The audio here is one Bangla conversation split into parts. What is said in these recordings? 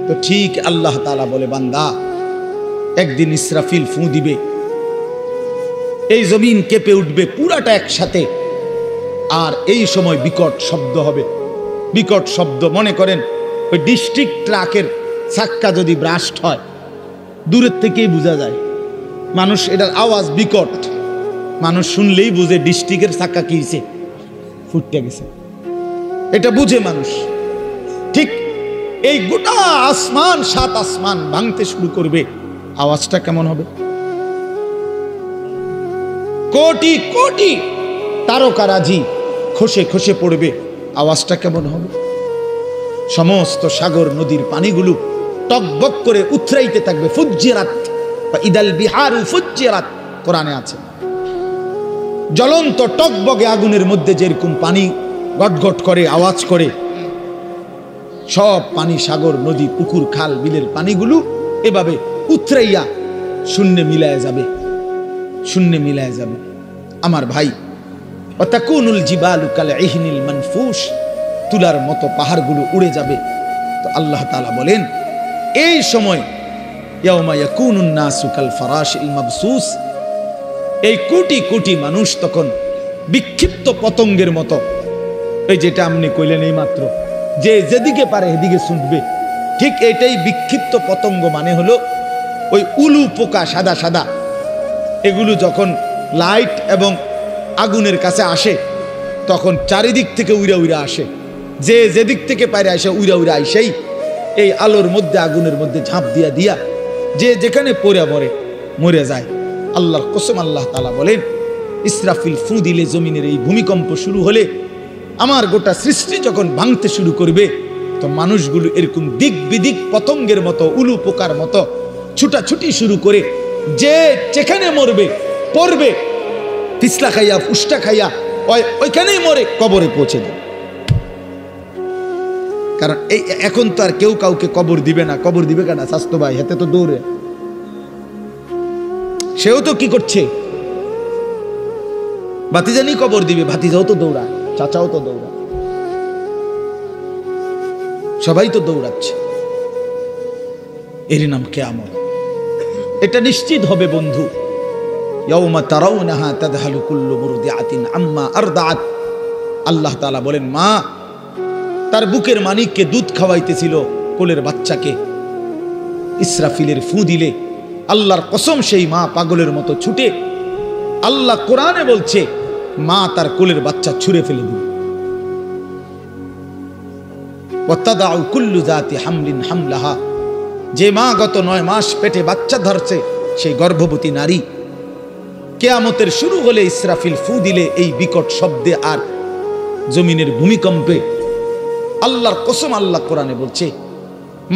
তো ঠিক আল্লাহ তাআলা বলে, বান্দা একদিন ইসরাফিল ফু দিবে, এই জমিন কেঁপে উঠবে পুরাটা একসাথে, আর এই সময় বিকট শব্দ হবে। বিকট শব্দ মনে করেন ওই ডিস্ট্রিক্ট ট্রাকের চাক্কা যদি ব্রাস্ট হয়, দূরের থেকেই বোঝা যায়। মানুষ এটার আওয়াজ বিকট, মানুষ শুনলেই বুঝে ডিস্ট্রিক্টের চাক্কা কি হয়েছে, ফুটতে গেছে, এটা বুঝে মানুষ। ঠিক এই গোটা আসমান, 7 আসমান ভাঙতে শুরু করবে, আওয়াজটা কেমন হবে? কোটি কোটি তারকারাজি খসে খসে পড়বে, আওয়াজটা কেমন হবে? সমস্ত সাগর নদীর পানিগুলো টকবক করে উথরাইতে থাকবে। ফুজ্জিরাত বা ইদাল বিহারু ফুজ্জিরাত কোরআনে আছে। জ্বলন্ত টকবগে আগুনের মধ্যে যেরকম পানি গটগট করে আওয়াজ করে, সব পানি, সাগর নদী পুকুর খাল বিলের পানিগুলো এভাবে উথরাইয়া শূন্যে মিলায় যাবে, শূন্যে মিলায় যাবে। আমার ভাই, ওয়াতাকুনুল জিবালু কাল ইহনিল মানফুস, তুলার মতো পাহাড়গুলো উড়ে যাবে। তো আল্লাহ তাআলা বলেন এই সময় ইয়াউমা ইয়াকুনুন নাসু কাল ফারাশিল মাবসুস, এই কোটি কোটি মানুষ তখন বিক্ষিপ্ত পতঙ্গের মতো, এই যেটা আপনি কইলেন এই মাত্র, যে যেদিকে পারে সেদিকে ছুটবে, ঠিক এটাই বিক্ষিপ্ত পতঙ্গ। মানে হলো ওই উলু পোকা সাদা সাদা, এগুলো যখন লাইট এবং আগুনের কাছে আসে তখন চারিদিক থেকে উইরা উইরা আসে, যে যেদিক থেকে পারে আসে উইরা উইরা আইসেই এই আলোর মধ্যে আগুনের মধ্যে ঝাঁপ দিয়া দিয়া যে যেখানে পড়ে মরে মরে যায়। আল্লাহর কসম, আল্লাহ তাআলা বলেন ইসরাফিল ফু দিলে, জমিনের এই ভূমিকম্প শুরু হলে, আমার গোটা সৃষ্টি যখন ভাঙতে শুরু করবে, তো মানুষগুলো এরকম দিক বিদিক পতঙ্গের মতো, উলু পোকার মতো ছুটাছুটি শুরু করে, যে যেখানে মরবে পড়বে, পিছলা খাইয়া ফুসটা খাইয়া ওইখানেই মরে কবরে পৌঁছে দেবে। কারণ এই এখন তো আর কেউ কাউকে কবর দিবে না। কবর দিবে কেন? স্বাস্থ্য ভাই হাতে তো দৌড়ে, সেও তো কি করছে, ভাতিজানি কবর দিবে, ভাতিজাও তো দৌড়ায়, চাচাও তো দৌড়ায়, সবাই তো দৌড়াচ্ছে। এর নাম কিয়ামত। এটা নিশ্চিত হবে বন্ধু। ইয়াউমা তারাউনাহা তাযহালু কুল্লু মুরদিআতিন আম্মা আরদাআত। আল্লাহ তাআলা বলেন, মা তার বুকের মানিককে দুধ খাওয়াইতেছিল, কোলের বাচ্চাকে, ইসরাফিলের ফু দিলে আল্লাহর কসম সেই মা পাগলের মতো ছুটে, আল্লাহ কোরআনে বলছে মা তার কোলের বাচ্চা ছুঁড়ে ফেলে দিল। ওয়াতাদাউ কুল্লু যাতি হামলিন হামলাহা, যে মা গত 9 মাস পেটে বাচ্চা ধরছে, সেই গর্ভবতী নারী কিয়ামতের শুরু হলে ইসরাফিল ফু দিলে এই বিকট শব্দে আর জমিনের ভূমিকম্পে, আল্লাহর কসম আল্লাহ কোরআনে বলছে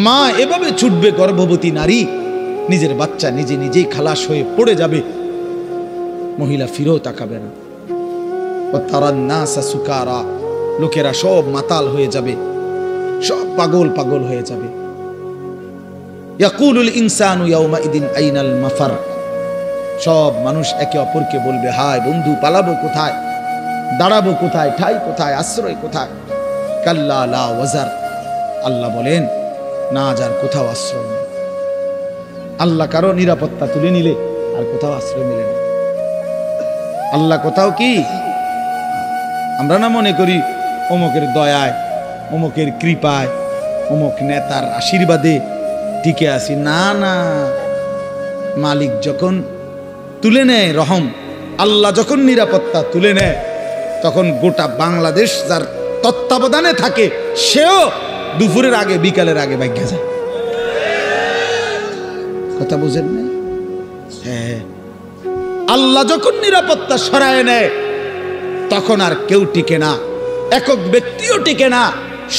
মা এভাবে ছুটবে, গর্ভবতী নারী নিজের বাচ্চা নিজে নিজেই খালাস হয়ে পড়ে যাবে, মহিলা ফিরেও তাকাবে না। তারান নাসা সুকারা, লোকেরা সব মাতাল হয়ে যাবে, সব পাগল পাগল হয়ে যাবে। ইয়াকুলুল ইনসানু ইয়াউমাইদিন আইনাল মাফার, সব মানুষ একে অপরকে বলবে, হায় বন্ধু, পালাবো কোথায়, দাঁড়াবো কোথায়, ঠাই কোথায়, আশ্রয় কোথায়? কাল্লা লা ওয়াজার, আল্লাহ বলেন না, যার কোথাও আশ্রয় নেই। আল্লাহ কারো নিরাপত্তা তুলে নিলে আর কোথাও আশ্রয় মিলে না। আল্লাহ কোথাও কি, আমরা না মনে করি অমুকের দয়ায়, অমুকের কৃপায়, অমুক নেতার আশীর্বাদে টিকে আসি। না না, মালিক যখন তুলে নেয় রহম, আল্লাহ যখন নিরাপত্তা তুলে নেয়, তখন গোটা বাংলাদেশ যার তত্ত্বাবধানে থাকে, সেও দুপুরের আগে বিকালের আগে ভাগ্যা যায়। কথা বুঝেন না? হ্যাঁ, আল্লাহ যখন নিরাপত্তা সরায় নেয়, তখন আর কেউ টিকে না, একক ব্যক্তিও টিকে না,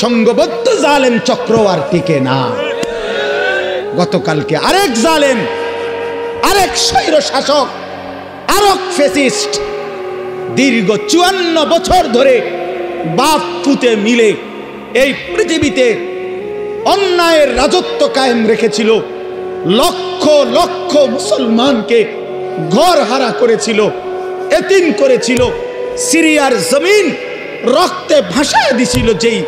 সংঘবদ্ধ জালেম চক্র আর টিকে না। গতকালকে আরেক জালেম, আরেক স্বৈর শাসক, আরেক ফ্যাসিস্ট দীর্ঘ 54 বছর ধরে বাপ পুতে মিলে এই পৃথিবীতে অন্যায়ের রাজত্ব কায়েম রেখেছিল, লক্ষ লক্ষ মুসলমানকে ঘর হারা করেছিল, এতিম করেছিল, সিরিয়ার জমিন রক্তে ভাসায় দিছিল। যেই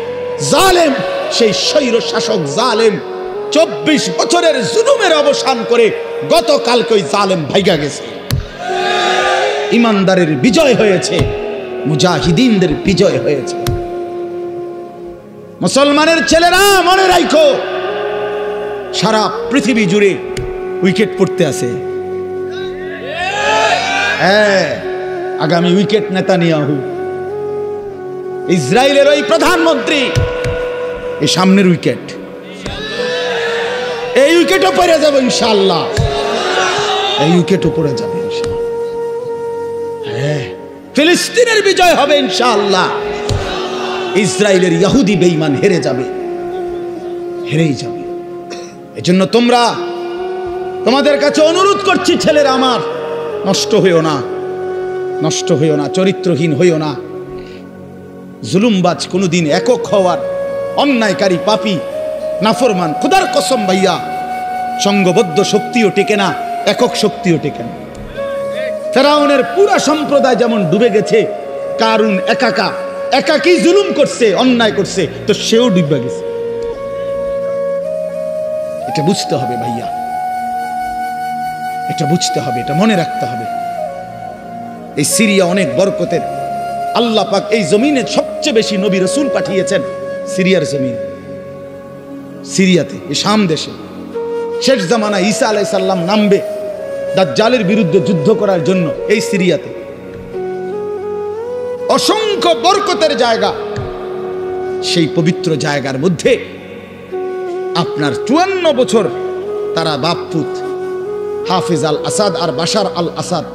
জালেম, সেই স্বৈর শাসক জালেম 24 বছরের জুলুমের অবসান করে গতকালকে ওই জালেম ভাইগা গেছে। ইমানদারের বিজয় হয়েছে, মুজাহিদিনদের বিজয় হয়েছে। মুসলমানের ছেলেরা মনে রাখো, সারা পৃথিবী জুড়ে উইকেট পড়তে আছে। হ্যাঁ, আগামী উইকেট নেতানিয়াহু, ইসরায়েলের ওই প্রধানমন্ত্রী, এই সামনের উইকেট, এই উইকেটও পড়ে যাবে ইনশাআল্লাহ, এই উইকেটও পড়ে যাবে ইনশাআল্লাহ। হ্যাঁ, ফিলিস্তিনের বিজয় হবে ইনশাআল্লাহ। ইসরায়েলের ইহুদি বেঈমান হেরে যাবে, হেরেই যাবে। এজন্য তোমাদের কাছে অনুরোধ করছি, ছেলেরা আমার, নষ্ট হইও না, নষ্ট হইও না, চরিত্রহীন হইও না। জুলুমবাজ কোনোদিন একক হওয়ার, অন্যায়কারী, পাপী, নাফরমান, খোদার কসম ভাইয়া, সংঘবদ্ধ শক্তিও টেকে না, একক শক্তিও টেকে না। ফেরাউনের পুরা সম্প্রদায় যেমন ডুবে গেছে, কারুন একাকী জুলুম করছে, অন্যায় করছে, তো সেও ডুবে গেছে। এটা বুঝতে হবে ভাইয়া, এটা বুঝতে হবে, এটা মনে রাখতে হবে। এই সিরিয়া অনেক বরকতের। আল্লাহ পাক এই জমিনে সবচেয়ে বেশি নবী রাসূল পাঠিয়েছেন সিরিয়ার জমিন, সিরিয়াতে, এই শাম দেশে। শেষ জামানা ঈসা আলাইহিস সালাম নামবে দাজ্জালের বিরুদ্ধে যুদ্ধ করার জন্য এই সিরিয়াতে। অসংখ্য বরকতের জায়গা। সেই পবিত্র জায়গার মধ্যে আপনার 54 বছর তারা বাপপুত হাফিজ আল আসাদ আর বাশার আল আসাদ,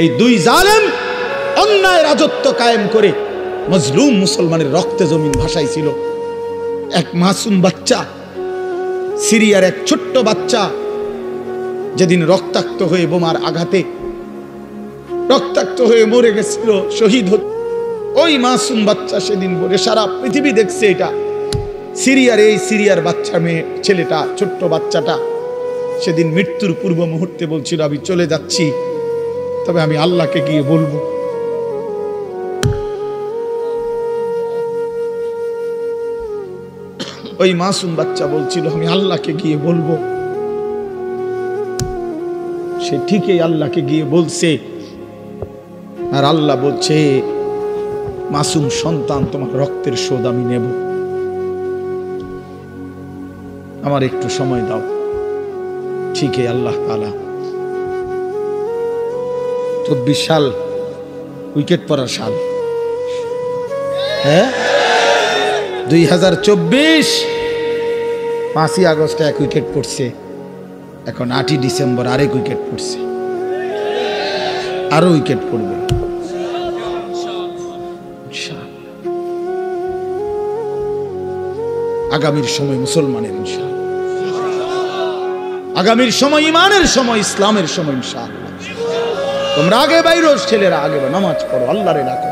এই দুই জালেম অন্যায় রাজত্ব কায়েম করে মজলুম মুসলমানের রক্তে জমিন ভাসাইছিল। এক মাসুম বাচ্চা, সিরিয়ার এক ছোট্ট বাচ্চা, যেদিন রক্তাক্ত হয়ে বোমার আঘাতে রক্তাক্ত হয়ে মরে গেছিল, শহীদ হত, ওই মাসুম বাচ্চা সেদিন বলে সারা পৃথিবী দেখছে এটা। সিরিয়ার বাচ্চা মেয়ে ছেলেটা, ছোট্ট বাচ্চাটা সেদিন মৃত্যুর পূর্ব মুহূর্তে বলছিল, আমি চলে যাচ্ছি, তবে আমি আল্লাহকে গিয়ে বলবো। ওই মাসুম বাচ্চা বলছিল, আমি আল্লাহকে গিয়ে বলবো। সে ঠিকই আল্লাহকে গিয়ে বলছে, আর আল্লাহ বলছে, মাসুম সন্তান, তোমার রক্তের শোধ আমি নেব, আমার একটু সময় দাও। ঠিকই আল্লাহ তাআলা 24 সাল উইকেট পড়ার সাল। হ্যাঁ, 2024 5ই আগস্টে এক উইকেট পড়ছে, এখন 8ই ডিসেম্বর আরেক উইকেট পড়ছে, আরো উইকেট পড়বে। আগামীর সময় মুসলমানের ইনশাআল্লাহ, আগামীর সময় ইমানের সময়, ইসলামের সময় ইনশাআল্লাহ। তোমরা আগে বাইরো, ছেলেরা আগে নামাজ পড়ো, আল্লাহরে ডাকো,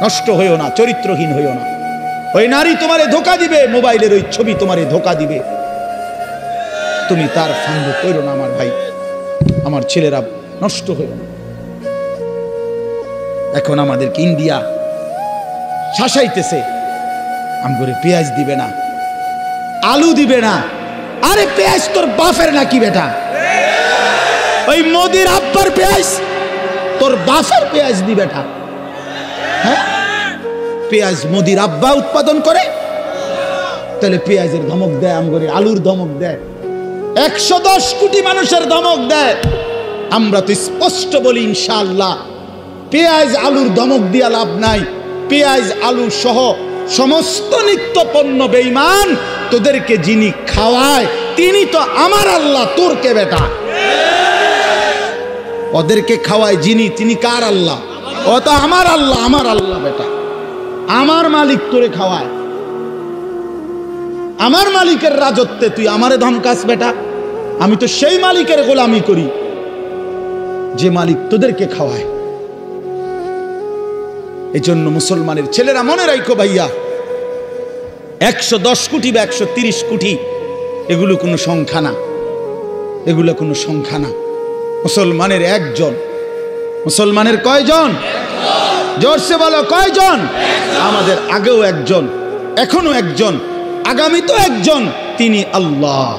নষ্ট হইও না, চরিত্রহীন হইও না। ওই নারী তোমারে ধোকা দিবে, মোবাইলের ওই ছবি তোমারে ধোকা দিবে, তুমি তার ফান্দে পড়ো না আমার ভাই, আমার ছেলেরা, নষ্ট হইও না। এখন আমাদেরকে ইন্ডিয়া শাসাইতেছে, আমগরে পেঁয়াজ দিবে না, আলু দিবে না। আরে পেঁয়াজ তোর বাপের নাকি বেটা? ওই মোদির আব্বার পেঁয়াজ তোর বাপের পেঁয়াজ দি বেটা? হ্যাঁ, পেঁয়াজ মোদির আব্বা উৎপাদন করে, তাহলে পেঁয়াজের ধমক দেয় আমগরে, আলুর ধমক দেয়, 110 কোটি মানুষের ধমক দেয়। আমরা তো স্পষ্ট বলি ইনশাআল্লাহ, পেঁয়াজ আলুর ধমক দিয়া লাভ নাই। পেঁয়াজ আলু সহ সমস্ত নিত্য পণ্য বেঈমান, তোদেরকে যিনি খাওয়ায় তিনি তো আমার আল্লাহ, তোর কে বেটা? ওদেরকে খাওয়ায় যিনি, তিনি কার আল্লাহ? ও তো আমার আল্লাহ, আমার আল্লাহ বেটা, আমার মালিক তোরে খাওয়ায়। আমার মালিকের রাজত্বে তুই আমারে ধমকাস বেটা? আমি তো সেই মালিকের গোলামি করি যে মালিক তোদেরকে খাওয়ায়। এই জন্য মুসলমানের ছেলেরা মনে রাখো ভাইয়া, 110 কোটি বা 130 কোটি এগুলো কোনো সংখ্যা না, এগুলো কোনো সংখ্যা না। মুসলমানের একজন। মুসলমানের কয়জন? জোরসে বলো, কয়জন? আমাদের আগেও একজন, এখনো একজন, আগামী তো একজন, তিনি আল্লাহ।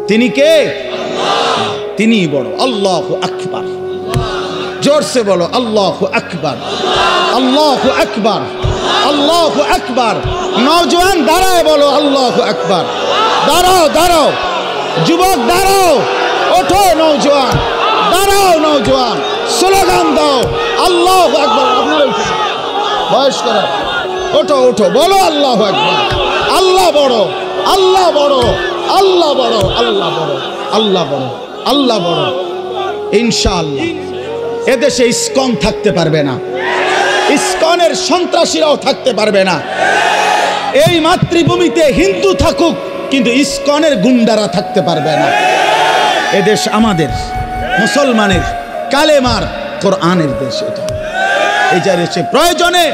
তিনি কে? তিনি বড়। আল্লাহু আকবার। জোরসে বলো আল্লাহু আকবার, আল্লাহু আকবার, আল্লাহু আকবার। নওজোয়ান দাঁড়ায় বলো আল্লাহু আকবার। দাঁড়াও দাঁড়াও যুবক, দাঁড়াও, ওঠো নওজোয়ান, দাঁড়াও নওজোয়ান, স্লোগান দাও আল্লাহু আকবার। আপনারা বয়স্করা ওঠো ওঠো, বলো আল্লাহু আকবার। আল্লাহ বড়, আল্লাহ বড়, আল্লাহ বড়, আল্লাহ বড়, আল্লাহ বড়, আল্লাহ বড়। ইনশাআল্লাহ এদেশে ইসকন থাকতে পারবে না, ইসকনের সন্ত্রাসীরাও থাকতে পারবে না। এই মাতৃভূমিতে হিন্দু থাকুক, কিন্তু ইসকনের গুন্ডারা থাকতে পারবে না। এদেশ আমাদের, মুসলমানের, কালেমার, কোরআনের দেশ। এটা এই দেশে প্রয়োজনে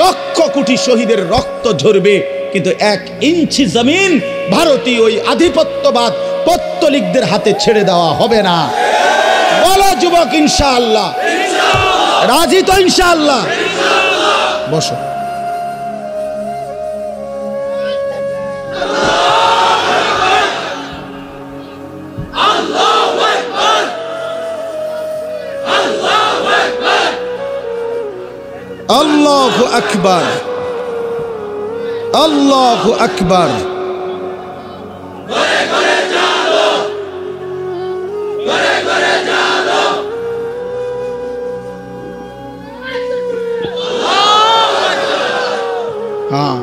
লক্ষ কোটি শহীদের রক্ত ঝরবে, কিন্তু 1 ইঞ্চি জমিন ভারতীয় ওই আধিপত্যবাদ পত্তলিকদের হাতে ছেড়ে দেওয়া হবে না। বলো যুবক ইনশাআল্লাহ, রাজি তো ইনশাআল্লাহ? বসো। আল্লাহু আকবার, আল্লাহু আকবার। হ্যাঁ,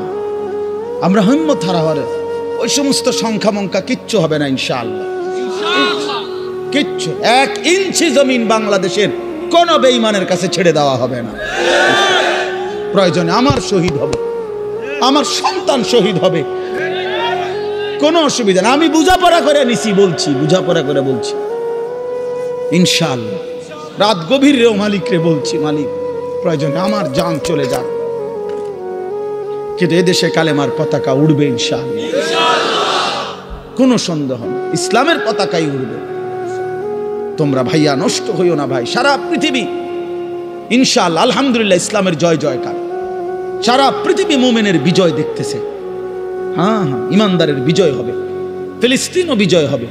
আমরা হিম্মত হারাবার ওই সমস্ত সংখ্যা মঙ্কা কিচ্ছু হবে না ইনশাআল্লাহ, কিচ্ছু। 1 ইঞ্চি জমিন বাংলাদেশের কোন বেঈমানের কাছে ছেড়ে দেওয়া হবে না। প্রয়োজনে আমার শহীদ হবে, আমার সন্তান শহীদ হবে, কোনো অসুবিধা না। আমি বুঝাপড়া করে নিছি, বলছি বুঝাপড়া করে বলছি ইনশাআল্লাহ। রাত গভীর রেও মালিক রে বলছি, মালিক প্রয়োজনে আমার জান চলে যাক, কিন্তু এদেশে কালেমার পতাকা উড়বে ইনশাআল্লাহ, কোনো সন্দেহ নেই। ইসলামের পতাকাই উড়বে। তোমরা ভাইয়া নষ্ট হইও না ভাই। সারা পৃথিবী ইনশাআল্লাহ আলহামদুলিল্লাহ ইসলামের জয় জয়কার। সারা পৃথিবী মুমিনের বিজয় দেখতেছে। হ্যাঁ হ্যাঁ, ইমানদারের বিজয় হবে, ফিলিস্তিনও বিজয় হবে,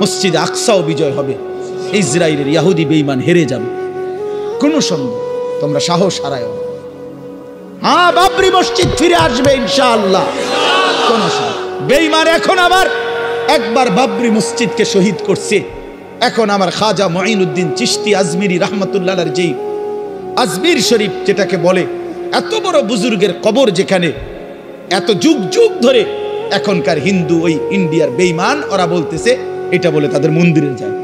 মসজিদ আকসাও বিজয় হবে, ইসরায়েলের ইহুদি বেঈমান হেরে যাবে, কোনো সন্দেহ। তোমরা সাহস হারায়ও না। হ্যাঁ, বাবরি মসজিদ ফিরে আসবে ইনশাআল্লাহ, কোনো সন্দেহ। বেঈমান এখন আবার একবার বাবরি মসজিদকে শহীদ করছে, এখন আমার খাজা মুঈনুদ্দিন চিশতি আজমিরি রাহমাতুল্লাহ আলাইহি যেই আজমির শরীফ যেটাকে বলে, এত বড় বুজুর্গের কবর, যেখানে এত যুগ যুগ ধরে এখনকার হিন্দু ওই ইন্ডিয়ার বেঈমান ওরা বলতেছে এটা বলে তাদের মন্দিরে যায়।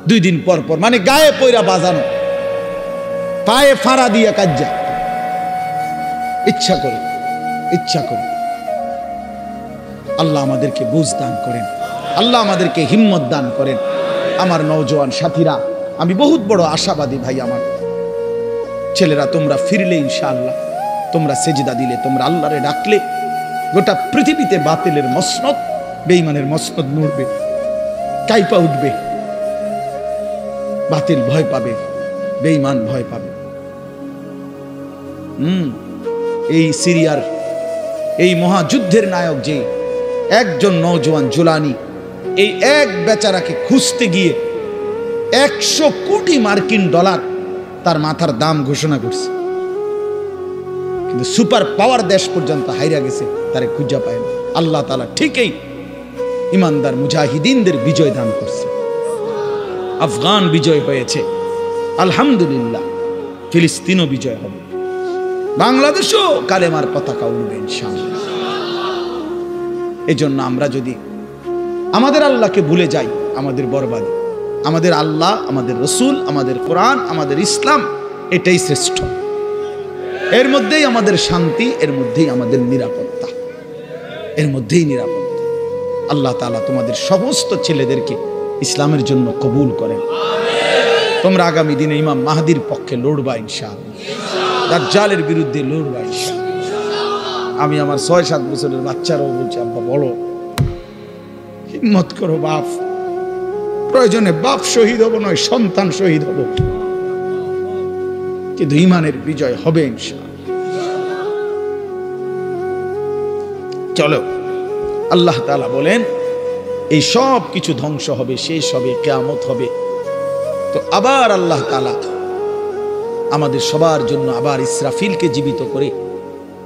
2 দিন পর পর, মানে গায়ে পয়রা বাজানো, পায়ে ফাড়া দিয়া কাজ্জা, ইচ্ছা করে ইচ্ছা করে। আল্লাহ আমাদেরকে বুঝ দান করেন, আল্লাহ আমাদেরকে হিম্মত দান করেন। আমার নওজোয়ান সাথীরা, আমি বহুত বড় আশাবাদী ভাই। আমার ছেলেরা, তোমরা ফিরলে ইনশাআল্লাহ, তোমরা সেজদা দিলে, তোমরা আল্লাহরে ডাকলে, গোটা পৃথিবীতে বাতিলের মসনদ, বেঈমানের মসনদ নড়বে, কাইপা উঠবে। বাতিল ভয় পাবে, বেঈমান ভয় পাবে। এই সিরিয়ার এই মহাযুদ্ধের নায়ক যে একজন নওজোয়ান জুলানি, এই এক বেচারাকে খুঁজতে গিয়ে 100 কোটি মার্কিন ডলার তার মাথার দাম ঘোষণা করছে, কিন্তু সুপার পাওয়ার দেশ পর্যন্ত হাইরা গেছে, তারে খুঁজা পায় না। আল্লাহ তাআলা ঠিকই ইমানদার মুজাহিদিনদের বিজয় দান করছে। আফগান বিজয় হয়েছে আলহামদুলিল্লাহ, ফিলিস্তিনও বিজয় হবে, বাংলাদেশও কালেমার পতাকা উড়বে ইনশাআল্লাহ। এজন্য আমরা যদি আমাদের আল্লাহকে ভুলে যাই, আমাদের বরবাদ। আমাদের আল্লাহ, আমাদের রসুল, আমাদের কোরআন, আমাদের ইসলাম, এটাই শ্রেষ্ঠ। এর মধ্যেই আমাদের শান্তি, এর মধ্যেই আমাদের নিরাপত্তা, এর মধ্যেই নিরাপত্তা। আল্লাহ তাআলা তোমাদের সমস্ত ছেলেদেরকে ইসলামের জন্য কবুল করেন। তোমরা আগামী দিনে ইমাম মাহদির পক্ষে লড়বা ইনশাআল্লাহ, দাজ্জালের বিরুদ্ধে লড়বা ইনশাআল্লাহ। আমি আমার 6-7 বছরের বাচ্চারাও বলছি, আব্বা বলো, হিম্মত করো বাপ। প্রয়োজনে বাপ শহীদ হব নয়, সন্তান শহীদ হব, কিন্তু ইমানের বিজয় হবে ইনশাআল্লাহ। চলো, আল্লাহ তাআলা বলেন এই সব কিছু ধ্বংস হবে, শেষ হবে, কিয়ামত হবে। তো আবার আল্লাহ তাআলা আমাদের সবার জন্য আবার ইসরাফিলকে জীবিত করে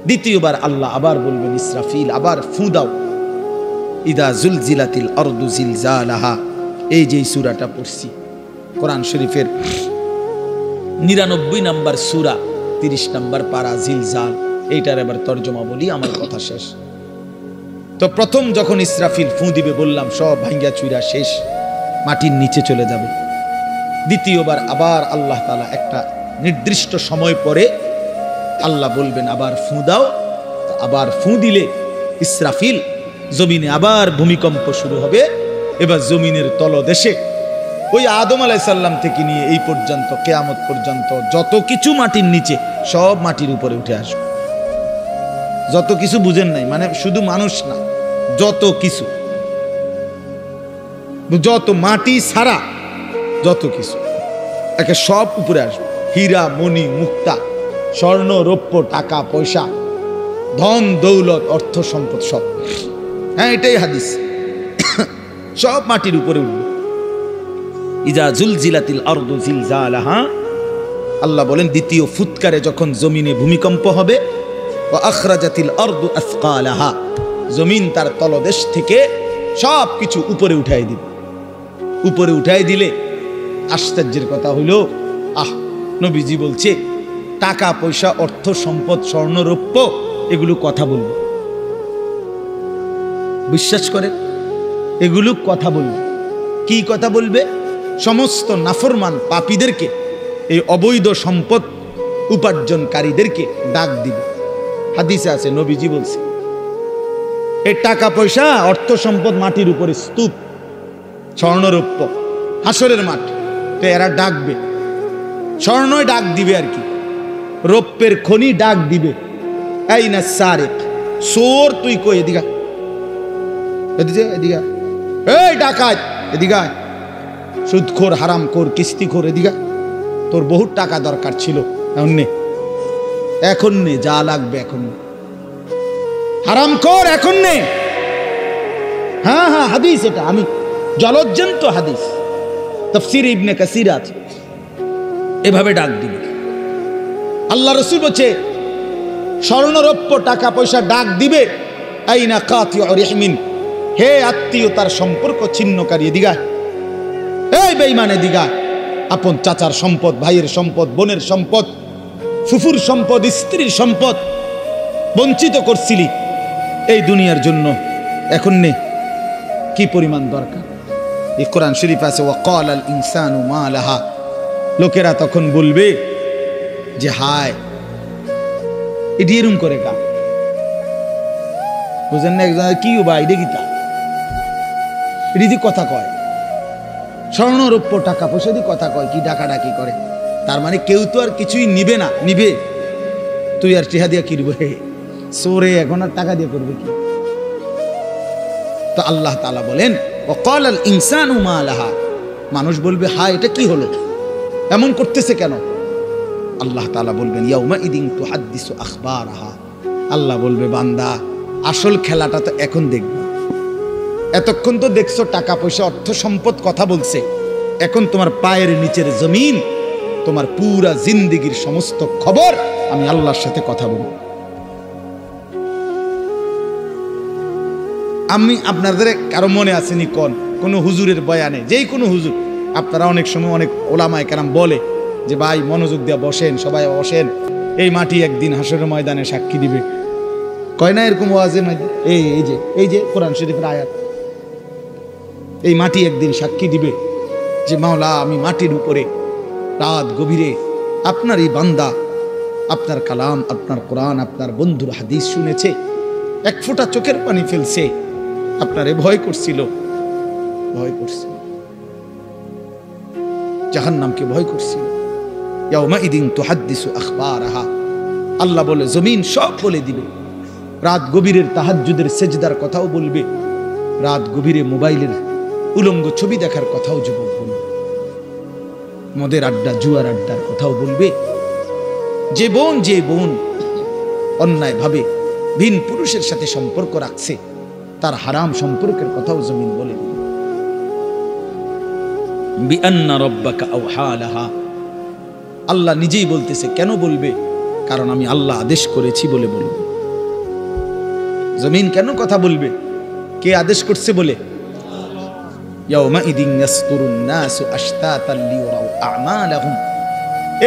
দ্বিতীয়বার আল্লাহ আবার বলবেন, ইসরাফিল আবার ফু দাও। ইদা জুলজিলাতিল আরদু জিলজালাহা, এই যে সূরাটা পড়ছি কোরআন শরীফের 99 নম্বর সূরা 30 নম্বর পারা জিলজাল, এইটার এবার তর্জমা বলি, আমার কথা শেষ। তো প্রথম যখন ইসরাফিল ফু দিবে বললাম সব ভাঙ্গা চুরা শেষ, মাটির নিচে চলে যাবে। দ্বিতীয়বার আবার আল্লাহ তাআলা একটা নির্দিষ্ট সময় পরে আল্লাহ বলবেন আবার ফু দাও। আবার ফু দিলে ইসরাফিল জমিনে আবার ভূমিকম্প শুরু হবে। এবার জমিনের তলদেশে ওই আদম আলাইহিস সালাম থেকে নিয়ে এই পর্যন্ত কিয়ামত পর্যন্ত যত কিছু মাটির নিচে সব মাটির উপরে উঠে আসবে। যত কিছু বুঝেন নাই, মানে শুধু মানুষ না, যত কিছু, যত মাটি ছাড়া যত কিছু একে সব উপরে আসবে। হীরা মণি মুক্তা, স্বর্ণ রৌপ্য, টাকা পয়সা, ধন দৌলত, অর্থ সম্পদ সব। হ্যাঁ, এটাই হাদিস। সব মাটির উপরে উঠবে। ইজা জুলজিলাতিল আরদু জিলজালাহা, আল্লাহ বলেন দ্বিতীয় ফুৎকারে যখন জমিনে ভূমিকম্প হবে, ওয়া আখরাজাতিল আরদু আসকালাহা, জমিন তার তলদেশ থেকে সব কিছু উপরে উঠাই দিবে। উপরে উঠাই দিলে আশ্চর্যের কথা হইল, নবীজি বলছে টাকা পয়সা, অর্থ সম্পদ, স্বর্ণ রৌপ্য এগুলো কথা বলবে। বিশ্বাস করে এগুলো কথা বলবে। কি কথা বলবে? সমস্ত নাফরমান পাপীদেরকে, এই অবৈধ সম্পদ উপার্জনকারীদেরকে ডাক দিবে। হাদিসে আছে, নবীজি বলছে এই টাকা পয়সা, অর্থ সম্পদ মাটির উপরে স্তূপ, স্বর্ণরৌপ্য হাসরের মাঠ, তো এরা ডাকবে। স্বর্ণই ডাক দিবে আর কি, রৌপ্যের খনি ডাক দিবে, এই না সারেক, চোর তুই কই, এদিকে এদিকে এদিকে, এই ডাকাত এদিকে, সুদখোর, হারামখোর, কিস্তিখোর এদিকে, তোর বহুত টাকা দরকার ছিল, এখন নে, যা লাগবে এখন নে, হারামখোর এখন নে। হ্যাঁ হ্যাঁ, হাদিস, এটা আমি জলজ্জন্ত হাদিস, তাফসীর ইবনে কাসির আছে, এভাবে ডাক দিবে। আল্লাহ রাসূল বলছে স্বর্ণরৌপ্য টাকা পয়সা ডাক দিবে, আইনা কাতিউ রিহমিন, হে আত্মীয়তার সম্পর্ক ছিন্নকারী এদিকে, এই বেঈমান এদিকে, আপন চাচার সম্পদ, ভাইয়ের সম্পদ, বোনের সম্পদ, ফুফুর সম্পদ, স্ত্রীর সম্পদ বঞ্চিত করছিলি এই দুনিয়ার জন্য, এখন নে, কি পরিমাণ দরকার। এই কোরআন শরীফ আছে, ওয়াকালাল ইনসানু মা লাহা, লোকেরা তখন বলবে যে হায়, এটি এরম করে কা, বুঝেন না? একজন কি ভাই দেখি তা, এটি কথা কয়, স্বর্ণ রৌপ্য টাকা পয়সা দিয়ে কথা কয়, কি ডাকাডাকি করে, তার মানে কেউ তো আর কিছুই নিবে না। নিবে তুই আর টিহা দিয়া কিনবে, সোরে এখন আর টাকা দিয়ে করবে কি? তো আল্লাহ তাআলা বলেন ওয়াকালাল ইনসানু মা লাহা, মানুষ বলবে হায়, এটা কি হলো, এমন করতেছে কেন? আল্লাহ তাআলা বলবেন ইয়াউমা ইদিন তুহাদ্দিসু আখবারাহা, আল্লাহ বলবে বান্দা আসল খেলাটা তো এখন দেখবে। এতক্ষণ তো দেখছো টাকা পয়সা, অর্থ সম্পদ কথা বলছে, এখন তোমার পায়ের নিচের জমিন, তোমার পুরা জিন্দেগির সমস্ত খবর আমি আল্লাহর সাথে কথা বলবো। আমি আপনাদের কারো মনে আসেনি কোন হুজুরের বয়ানে, যেই কোনো হুজুর, আপনারা অনেক সময় অনেক ওলামায়ে কেরাম বলে যে ভাই মনোযোগ দিয়ে বসেন, সবাই বসেন, এই মাটি একদিন হাসরের ময়দানে সাক্ষী দিবে, কয় না এরকম ওয়াজে? এই যে কোরআন শরীফের আয়াত, এই মাটি একদিন সাক্ষী দিবে যে মাওলা, আমি মাটির উপরে রাত গভীরে আপনার এই বান্দা আপনার কালাম, আপনার কোরআন, আপনার বন্ধুর হাদিস শুনেছে, এক ফোঁটা চোখের পানি ফেলছে, আপনারে ভয় করছিল, জাহান্নামকে ভয় করছিল। ইয়াউমা ইদিন তুহাদ্দিসু আখবারাহা, আল্লাহ বলে জমিন সব বলে দিবে। রাত গভীরের তাহাজ্জুদের সেজদার কথাও বলবে, রাত গভীরে মোবাইলের উলঙ্গ ছবি দেখার কথাও যুবক বলবে, মদের আড্ডা, জুয়ার আড্ডার কথাও বলবে। যে বোন অন্যায় ভাবে ভিন পুরুষের সাথে সম্পর্ক রাখছে, তার হারাম সম্পর্কের কথাও জমিন বলে দিল। বিআন্না রাব্বাকা আওহা লাহা, আল্লাহ নিজেই বলতেছে। কেন বলবে? কারণ আমি আল্লাহ আদেশ করেছি বলে বলবে। জমিন কেন কথা বলবে? কে আদেশ করছে বলে? ইয়াউমাইদিন ইয়াসতুরুন নাসু আশতাতান লিয়ারাউ আমালাহুম।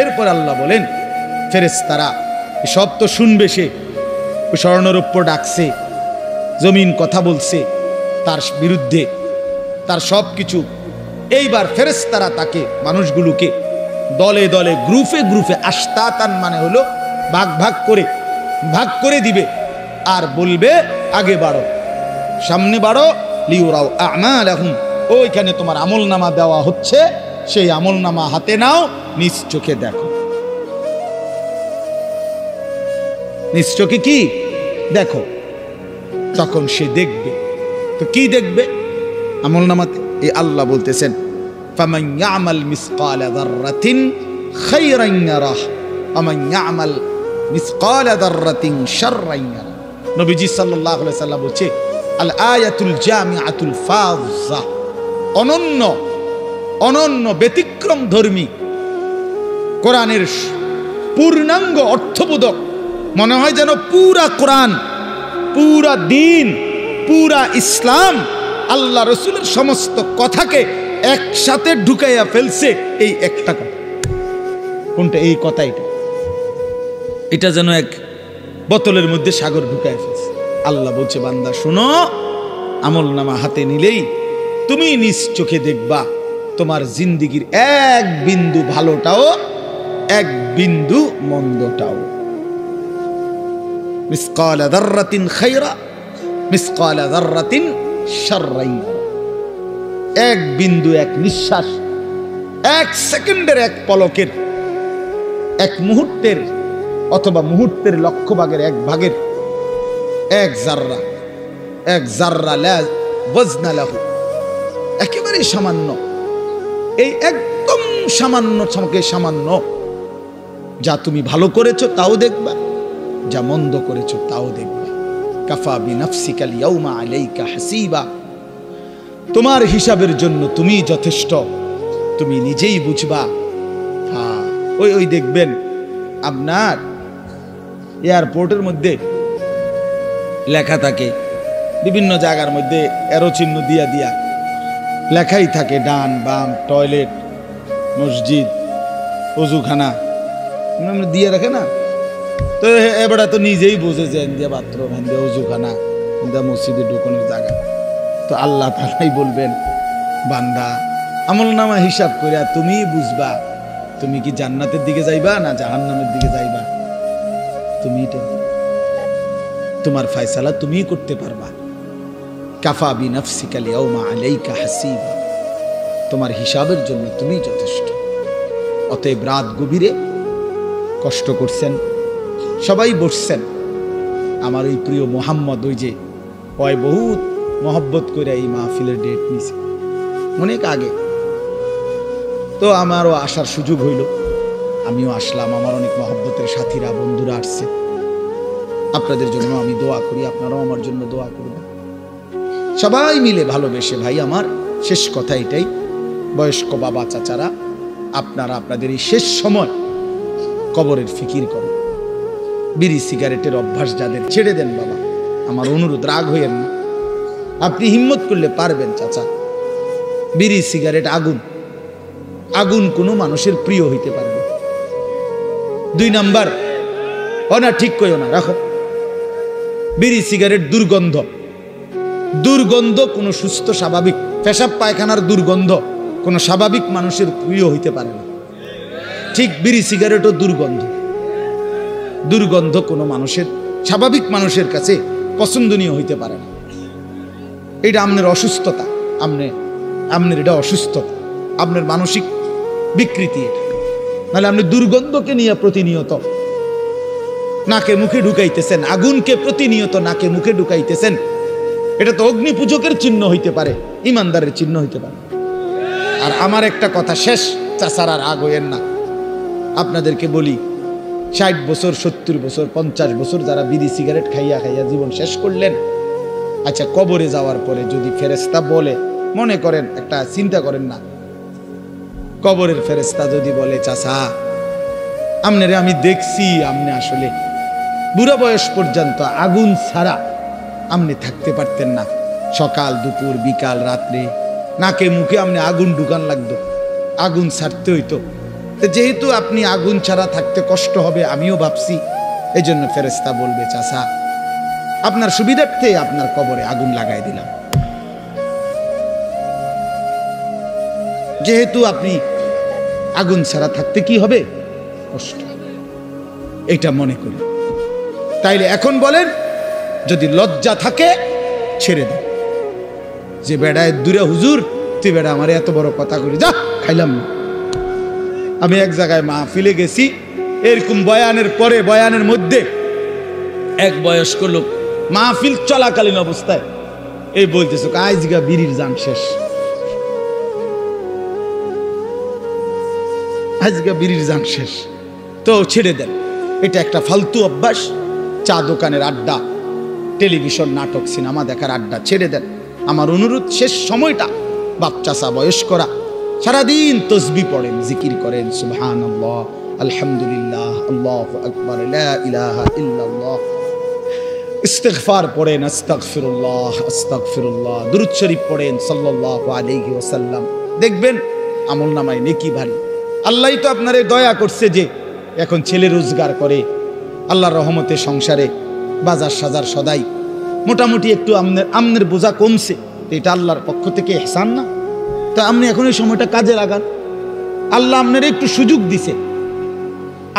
এরপর আল্লাহ বলেন ফেরেশতারা সব তো শুনবে, সে স্বর্ণরৌপ্য ডাকছে, জমিন কথা বলছে তার বিরুদ্ধে, তার সব কিছু। এইবার ফেরেশতারা তাকে, মানুষগুলোকে দলে দলে, গ্রুপে গ্রুপে, আশতাতান মানে হলো ভাগ ভাগ করে দিবে আর বলবে আগে বাড়ো, সামনে বাড়ো, লিউরাও আমালাহুম, ওইখানে তোমার আমলনামা দেওয়া হচ্ছে, সেই আমলনামা হাতে নাও, নিজ চোখে দেখো। নিজ চোখে কি দেখো? তখন সে দেখবে। তো কি দেখবে আমলনামাতে? এই আল্লাহ বলতেছেন ফামান ইয়ামাল মিসকালা যাররাতিন খায়রান ইয়ারাহ ওয়া মান ইয়ামাল মিসকালা যাররাতিন শাররান ইয়ারাহ। নবীজি সাল্লাল্লাহু আলাইহি সাল্লাম বলছে আল আয়াতুল জামিআতুল ফাযা, অনন্য ব্যতিক্রম ধর্মী কোরআনের পূর্ণাঙ্গ অর্থবোধক। মনে হয় যেন পুরা কোরআন, পুরা দিন, পুরা ইসলাম, আল্লাহ রসুলের সমস্ত কথাকে একসাথে ঢুকাইয়া ফেলছে এই একটা কথা। কোনটা? এই কথা। এটা যেন এক বোতলের মধ্যে সাগর ঢুকাইয়া ফেলছে। আল্লাহ বলছে বান্দা শোনো, আমলনামা হাতে নিলেই তুমি নিজ চোখে দেখবা তোমার জিন্দিগির এক বিন্দু ভালোটাও, এক বিন্দু মন্দটাও। মিসকালা যাররাতিন খায়রা, মিসকালা যাররাতিন শাররান। এক বিন্দু, এক নিঃশ্বাস, এক সেকেন্ডের, এক পলকের, এক মুহূর্তের, অথবা মুহূর্তের লক্ষ ভাগের এক ভাগের এক জাররা, এক জাররা লা ওয়াজনা লাহু, একেবারে সামান্য। এই একদম সামান্য, সামান্য যা তুমি ভালো করেছো তাও দেখবা, যা মন্দ করেছো তাও দেখবা। কাফা বিনাফসিকা আল-ইয়াওমা আলাইকা হাসিবা, তোমার হিসাবের জন্য তুমি যথেষ্ট, তুমি নিজেই বুঝবা। হ্যাঁ, ওই দেখবেন আপনার এয়ারপোর্টের মধ্যে লেখা থাকে, বিভিন্ন জায়গার মধ্যে এরো চিহ্ন দিয়া লেখাই থাকে, ডান বাম, টয়লেট, মসজিদ, ওযুখানা দিয়ে রাখে না। তো এবারে তো নিজেই বুঝে যে ইন্ডিয়া বাথরুম, ইন্ডিয়া ওযুখানা, ইন্ডিয়া মসজিদে ঢুকানোর জায়গা। তো আল্লাহ তাআলাই বলবেন বান্দা আমলনামা হিসাব করে তুমি বুঝবা তুমি কি জান্নাতের দিকে যাইবা না জাহান্নামের দিকে যাইবা। তুমি তোমার ফয়সালা তুমি করতে পারবা। কাফা বিনাফসিকা আল-ইয়াওমা আলাইকা হাসিবা, তোমার হিসাবের জন্য তুমি যথেষ্ট। অতএব রাত গভীরে কষ্ট করছেন, সবাই বসছেন, আমার ওই প্রিয় মোহাম্মদ, ওই যে ওই বহুত মহব্বত করে এই মাহফিলের ডেট নিছে অনেক আগে। তো আমারও আসার সুযোগ হইল, আমিও আসলাম। আমার অনেক মহব্বতের সাথীরা, বন্ধুরা আসছে। আপনাদের জন্য আমি দোয়া করি, আপনারাও আমার জন্য দোয়া করবেন। সবাই মিলে ভালোবেসে, ভাই আমার শেষ কথা এটাই, বয়স্ক বাবা চাচারা, আপনারা আপনাদের এই শেষ সময় কবরের ফিকির করেন। বিড়ি সিগারেটের অভ্যাস যাদের, ছেড়ে দেন বাবা, আমার অনুরোধ, রাগ হইয়েন না। আপনি হিম্মত করলে পারবেন চাচা। বিড়ি সিগারেট আগুন কোনো মানুষের প্রিয় হইতে পারবে। 2 নাম্বার, না ঠিক কইও না, রাখো। বিড়ি সিগারেট দুর্গন্ধ কোনো সুস্থ স্বাভাবিক পেশাব পায়খানার দুর্গন্ধ কোনো স্বাভাবিক মানুষের প্রিয় হইতে পারে না। ঠিক বিড়ি সিগারেটও দুর্গন্ধ কোনো মানুষের, স্বাভাবিক মানুষের কাছে পছন্দনীয় হইতে পারে না। এটা আপনার অসুস্থতা, আপনার এটা অসুস্থতা, আপনার মানসিক বিকৃতি এটা। নাহলে আপনি দুর্গন্ধকে নিয়ে প্রতিনিয়ত নাকে মুখে ঢুকাইতেছেন, আগুনকে প্রতিনিয়ত নাকে মুখে ঢুকাইতেছেন। এটা তো অগ্নি পূজকের চিহ্ন হইতে পারে, ইমানদারের চিহ্ন হইতে পারে। আর আমার একটা কথা শেষ, চাচারা রাগ হইয়েন না, আপনাদেরকে বলি, 60 বছর 70 বছর 50 বছর যারা বিড়ি সিগারেট খাইয়া খাইয়া জীবন শেষ করলেন, আচ্ছা কবরে যাওয়ার পরে যদি ফেরেশতা বলে, মনে করেন একটা চিন্তা করেন না, কবরের ফেরেশতা যদি বলে চাচা আমনেরে আমি দেখছি আপনি আসলে বুড়া বয়স পর্যন্ত আগুন ছাড়া আপনি থাকতে পারতেন না, সকাল দুপুর বিকাল রাত্রে নাকে মুখে আপনি আগুন ঢুকান লাগতো, আগুন ছাড়তে হইতো, যেহেতু আপনি আগুন ছাড়া থাকতে কষ্ট হবে আমিও ভাবছি, এই জন্য ফেরেশতা বলবে চাচা আপনার সুবিধার্থে আপনার কবরে আগুন লাগাই দিলাম, যেহেতু আপনি আগুন ছাড়া থাকতে কি হবে কষ্ট, এটা মনে করি। তাইলে এখন বলেন যদি লজ্জা থাকে ছেড়ে দেন, যে বেড়ায় দূরে হুজুর তুই বেড়া আমার এত বড় কথা করি, যা খাইলাম না। আমি এক জায়গায় মাহফিলে গেছি, এরকম বয়ানের পরে বয়ানের মধ্যে এক বয়স্ক লোক মাহফিল চলাকালীন অবস্থায় এই বলতেছে আজগা বিড়ির জান শেষ, আজগা বিড়ির জান শেষ, তো ছেড়ে দেন, এটা একটা ফালতু অভ্যাস, চা দোকানের আড্ডা, টেলিভিশন নাটক সিনেমা দেখার আড্ডা ছেড়ে দেন। আমার অনুরোধ শেষ সময়টা বাচ্চাসা বয়স্করা সারাদিন তসবিহ পড়েন, জিকির করেন, সুবহানাল্লাহ আলহামদুলিল্লাহ আল্লাহু আকবার লা ইলাহা ইল্লাল্লাহ, ইস্তিগফার পড়েন, আস্তাগফিরুল্লাহ আস্তাগফিরুল্লাহ, দুরূদ শরীফ পড়েন সাল্লাল্লাহু আলাইহি ওয়াসাল্লাম, দেখবেন আমলনামায় নেকি ভারী। আল্লাহই তো আপনারে দয়া করছে যে এখন ছেলে রোজগার করে, আল্লাহর রহমতে সংসারে বাজার সাজার সদাই মোটামুটি একটু আমনের বোঝা কমছে, এটা আল্লাহর পক্ষ থেকে ইহসান না? তা আপনি এখন এই সময়টা কাজে লাগান, আল্লাহ আপনার একটু সুযোগ দিছে,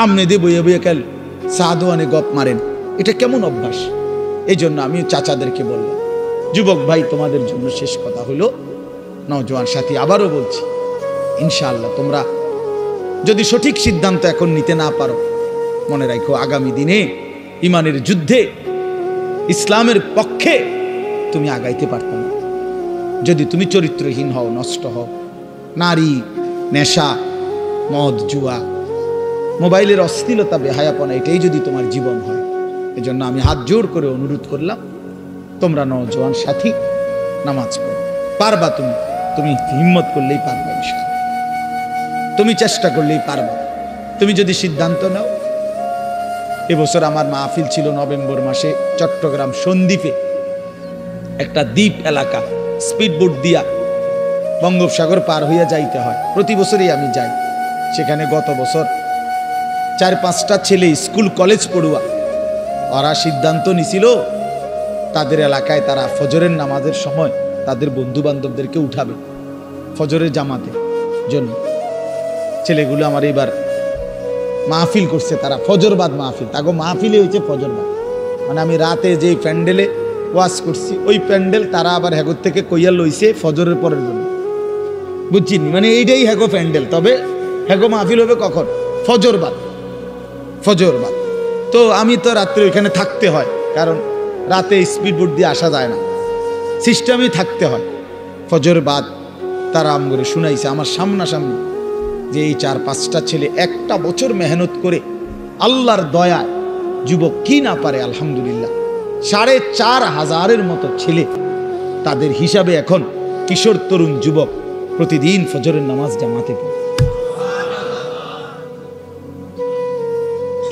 আমনে দিয়ে বইয়ে বইয়ে কাল সাদোয়ানে গপ মারেন, এটা কেমন অভ্যাস? এই জন্য আমি চাচাদেরকে বললাম, যুবক ভাই তোমাদের জন্য শেষ কথা হলো, নওজোয়ান সাথী আবারও বলছি, ইনশাআল্লাহ তোমরা যদি সঠিক সিদ্ধান্ত এখন নিতে না পারো, মনে রাখো আগামী দিনে ইমানের যুদ্ধে ইসলামের পক্ষে তুমি আগাইতে পারতো না। যদি তুমি চরিত্রহীন হও, নষ্ট হও, নারী, নেশা, মদ, জুয়া, মোবাইলের অশ্লীলতা, বেহায়াপনা, এটাই যদি তোমার জীবন হয়, এজন্য আমি হাত জোর করে অনুরোধ করলাম তোমরা নওজোয়ান সাথী নামাজ পড়ো, পারবা তুমি হিম্মত করলেই পারবা, তুমি চেষ্টা করলেই পারবা, তুমি যদি সিদ্ধান্ত নাও। এবছর আমার মাহফিল ছিল নভেম্বর মাসে চট্টগ্রাম সন্দ্বীপে, একটা দ্বীপ এলাকা, স্পিডবোট দিয়া বঙ্গোপসাগর পার হইয়া যাইতে হয়, প্রতি বছরই আমি যাই সেখানে। গত বছর 4-5টা ছেলে স্কুল কলেজ পড়ুয়া, ওরা সিদ্ধান্ত নিছিল তাদের এলাকায় তারা ফজরের নামাজের সময় তাদের বন্ধু বান্ধবদেরকে উঠাবে ফজরের জামাতের জন্য। ছেলেগুলো আমার এবার মাহফিল করছে, তারা ফজরবাদ মাহফিল, তাকে মাহফিলে হয়েছে ফজরবাদ, মানে আমি রাতে যেই প্যান্ডেলে ওয়াজ করছি ওই প্যান্ডেল তারা আবার হ্যাগোর থেকে কইয়া লইছে ফজরের পরের জন্য, বুঝছিনি? মানে এইটাই হ্যাগো প্যান্ডেল, তবে হ্যাগো মাহফিল হবে কখন? ফজরবাদ। ফজরবাদ তো আমি তো রাত্রে ওইখানে থাকতে হয়, কারণ রাতে স্পিডবোট দিয়ে আসা যায় না, সিস্টেমই থাকতে হয়। ফজরবাদ তারা আমগরে শুনাইছে আমার সামনাসামনি, যে এই 4-5টা ছেলে একটা বছর মেহনত করে আল্লাহর দয়ায় যুবক কি না পারে, আলহামদুলিল্লাহ 4,500-এর মতো ছেলে, তাদের হিসাবে এখন কিশোর তরুণ যুবক প্রতিদিন ফজরের নামাজ জামাতে পড়ে।